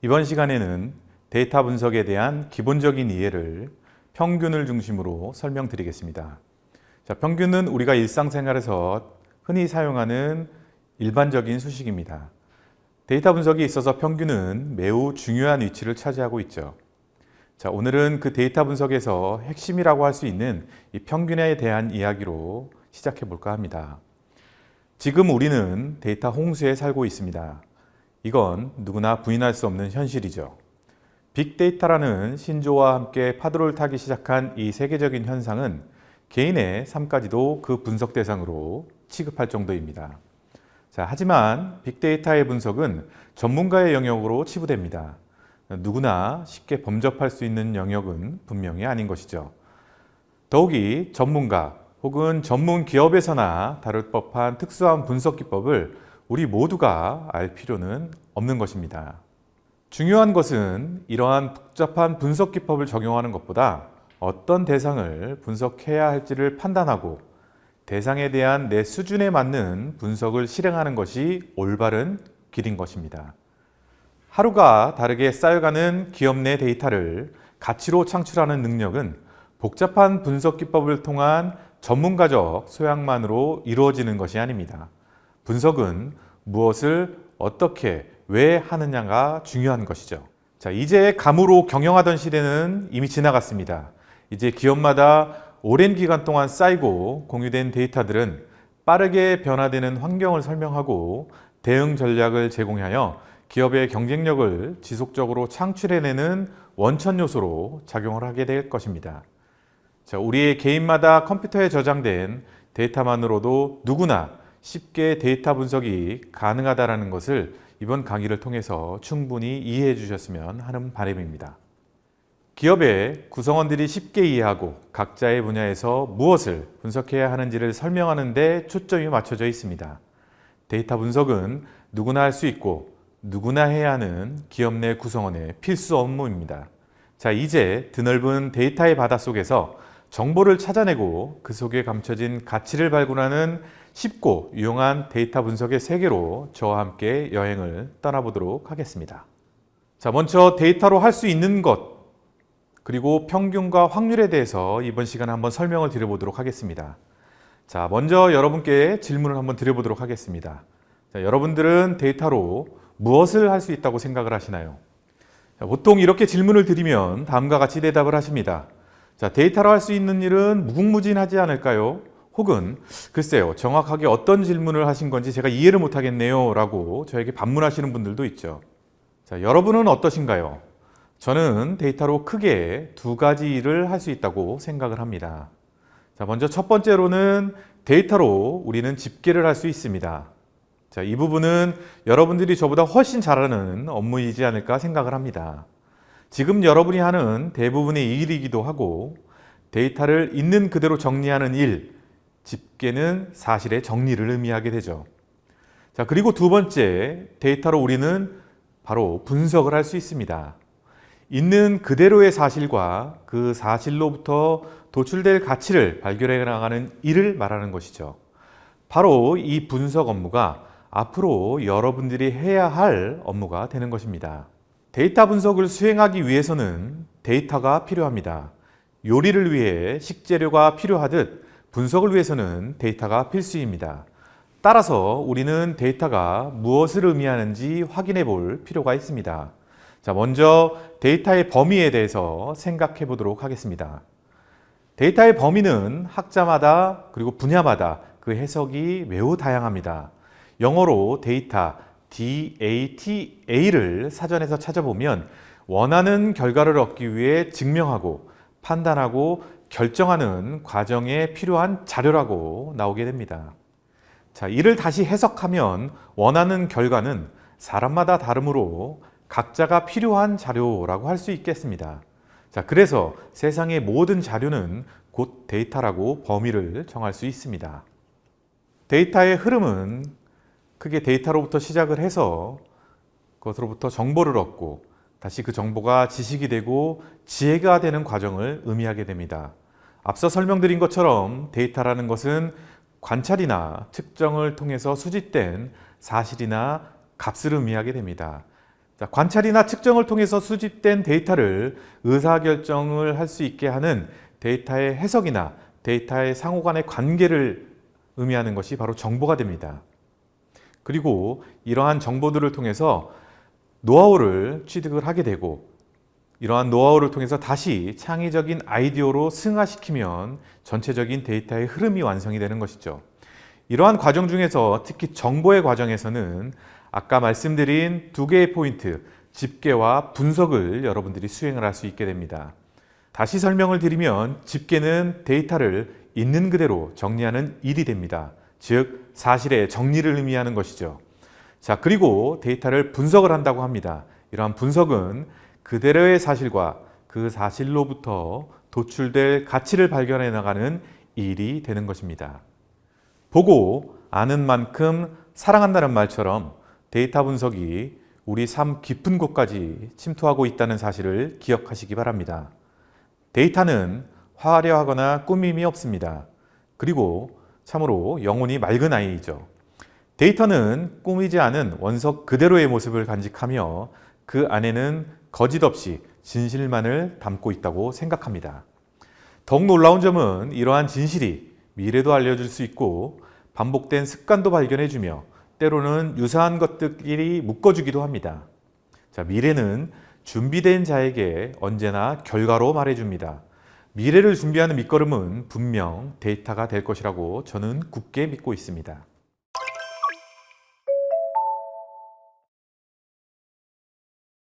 이번 시간에는 데이터 분석에 대한 기본적인 이해를 평균을 중심으로 설명드리겠습니다. 자, 평균은 우리가 일상생활에서 흔히 사용하는 일반적인 수식입니다. 데이터 분석에 있어서 평균은 매우 중요한 위치를 차지하고 있죠. 자, 오늘은 그 데이터 분석에서 핵심이라고 할 수 있는 이 평균에 대한 이야기로 시작해 볼까 합니다. 지금 우리는 데이터 홍수에 살고 있습니다. 이건 누구나 부인할 수 없는 현실이죠. 빅데이터라는 신조어와 함께 파도를 타기 시작한 이 세계적인 현상은 개인의 삶까지도 그 분석 대상으로 취급할 정도입니다. 자, 하지만 빅데이터의 분석은 전문가의 영역으로 치부됩니다. 누구나 쉽게 범접할 수 있는 영역은 분명히 아닌 것이죠. 더욱이 전문가 혹은 전문 기업에서나 다룰 법한 특수한 분석 기법을 우리 모두가 알 필요는 없는 것입니다. 중요한 것은 이러한 복잡한 분석 기법을 적용하는 것보다 어떤 대상을 분석해야 할지를 판단하고 대상에 대한 내 수준에 맞는 분석을 실행하는 것이 올바른 길인 것입니다. 하루가 다르게 쌓여가는 기업 내 데이터를 가치로 창출하는 능력은 복잡한 분석 기법을 통한 전문가적 소양만으로 이루어지는 것이 아닙니다. 분석은 무엇을 어떻게 왜 하느냐가 중요한 것이죠. 자, 이제 감으로 경영하던 시대는 이미 지나갔습니다. 이제 기업마다 오랜 기간 동안 쌓이고 공유된 데이터들은 빠르게 변화되는 환경을 설명하고 대응 전략을 제공하여 기업의 경쟁력을 지속적으로 창출해내는 원천 요소로 작용을 하게 될 것입니다. 자, 우리의 개인마다 컴퓨터에 저장된 데이터만으로도 누구나 쉽게 데이터 분석이 가능하다는 것을 이번 강의를 통해서 충분히 이해해 주셨으면 하는 바람입니다. 기업의 구성원들이 쉽게 이해하고 각자의 분야에서 무엇을 분석해야 하는지를 설명하는 데 초점이 맞춰져 있습니다. 데이터 분석은 누구나 할 수 있고 누구나 해야 하는 기업 내 구성원의 필수 업무입니다. 자, 이제 드넓은 데이터의 바닷속에서 정보를 찾아내고 그 속에 감춰진 가치를 발굴하는 쉽고 유용한 데이터 분석의 세계로 저와 함께 여행을 떠나보도록 하겠습니다. 자, 먼저 데이터로 할 수 있는 것 그리고 평균과 확률에 대해서 이번 시간에 한번 설명을 드려보도록 하겠습니다. 자, 먼저 여러분께 질문을 한번 드려보도록 하겠습니다. 자, 여러분들은 데이터로 무엇을 할 수 있다고 생각을 하시나요? 자, 보통 이렇게 질문을 드리면 다음과 같이 대답을 하십니다. 자, 데이터로 할 수 있는 일은 무궁무진하지 않을까요? 혹은 글쎄요, 정확하게 어떤 질문을 하신 건지 제가 이해를 못하겠네요 라고 저에게 반문하시는 분들도 있죠. 자, 여러분은 어떠신가요? 저는 데이터로 크게 두 가지 일을 할 수 있다고 생각을 합니다. 자, 먼저 첫 번째로는 데이터로 우리는 집계를 할 수 있습니다. 자, 이 부분은 여러분들이 저보다 훨씬 잘하는 업무이지 않을까 생각을 합니다. 지금 여러분이 하는 대부분의 일이기도 하고 데이터를 있는 그대로 정리하는 일, 집계는 사실의 정리를 의미하게 되죠. 자, 그리고 두 번째, 데이터로 우리는 바로 분석을 할 수 있습니다. 있는 그대로의 사실과 그 사실로부터 도출될 가치를 발견해 나가는 일을 말하는 것이죠. 바로 이 분석 업무가 앞으로 여러분들이 해야 할 업무가 되는 것입니다. 데이터 분석을 수행하기 위해서는 데이터가 필요합니다. 요리를 위해 식재료가 필요하듯 분석을 위해서는 데이터가 필수입니다. 따라서 우리는 데이터가 무엇을 의미하는지 확인해 볼 필요가 있습니다. 자, 먼저 데이터의 범위에 대해서 생각해 보도록 하겠습니다. 데이터의 범위는 학자마다 그리고 분야마다 그 해석이 매우 다양합니다. 영어로 데이터, DATA를 사전에서 찾아보면 원하는 결과를 얻기 위해 증명하고 판단하고 결정하는 과정에 필요한 자료라고 나오게 됩니다. 자, 이를 다시 해석하면 원하는 결과는 사람마다 다르므로 각자가 필요한 자료라고 할 수 있겠습니다. 자, 그래서 세상의 모든 자료는 곧 데이터라고 범위를 정할 수 있습니다. 데이터의 흐름은 크게 데이터로부터 시작을 해서 그것으로부터 정보를 얻고 다시 그 정보가 지식이 되고 지혜가 되는 과정을 의미하게 됩니다. 앞서 설명드린 것처럼 데이터라는 것은 관찰이나 측정을 통해서 수집된 사실이나 값을 의미하게 됩니다. 자, 관찰이나 측정을 통해서 수집된 데이터를 의사결정을 할 수 있게 하는 데이터의 해석이나 데이터의 상호 간의 관계를 의미하는 것이 바로 정보가 됩니다. 그리고 이러한 정보들을 통해서 노하우를 취득을 하게 되고 이러한 노하우를 통해서 다시 창의적인 아이디어로 승화시키면 전체적인 데이터의 흐름이 완성이 되는 것이죠. 이러한 과정 중에서 특히 정보의 과정에서는 아까 말씀드린 두 개의 포인트, 집계와 분석을 여러분들이 수행을 할 수 있게 됩니다. 다시 설명을 드리면 집계는 데이터를 있는 그대로 정리하는 일이 됩니다. 즉, 사실의 정리를 의미하는 것이죠. 자, 그리고 데이터를 분석을 한다고 합니다. 이러한 분석은 그대로의 사실과 그 사실로부터 도출될 가치를 발견해 나가는 일이 되는 것입니다. 보고 아는 만큼 사랑한다는 말처럼 데이터 분석이 우리 삶 깊은 곳까지 침투하고 있다는 사실을 기억하시기 바랍니다. 데이터는 화려하거나 꾸밈이 없습니다. 그리고 참으로 영혼이 맑은 아이이죠. 데이터는 꾸미지 않은 원석 그대로의 모습을 간직하며 그 안에는 거짓 없이 진실만을 담고 있다고 생각합니다. 더욱 놀라운 점은 이러한 진실이 미래도 알려줄 수 있고 반복된 습관도 발견해주며 때로는 유사한 것들끼리 묶어주기도 합니다. 자, 미래는 준비된 자에게 언제나 결과로 말해줍니다. 미래를 준비하는 밑거름은 분명 데이터가 될 것이라고 저는 굳게 믿고 있습니다.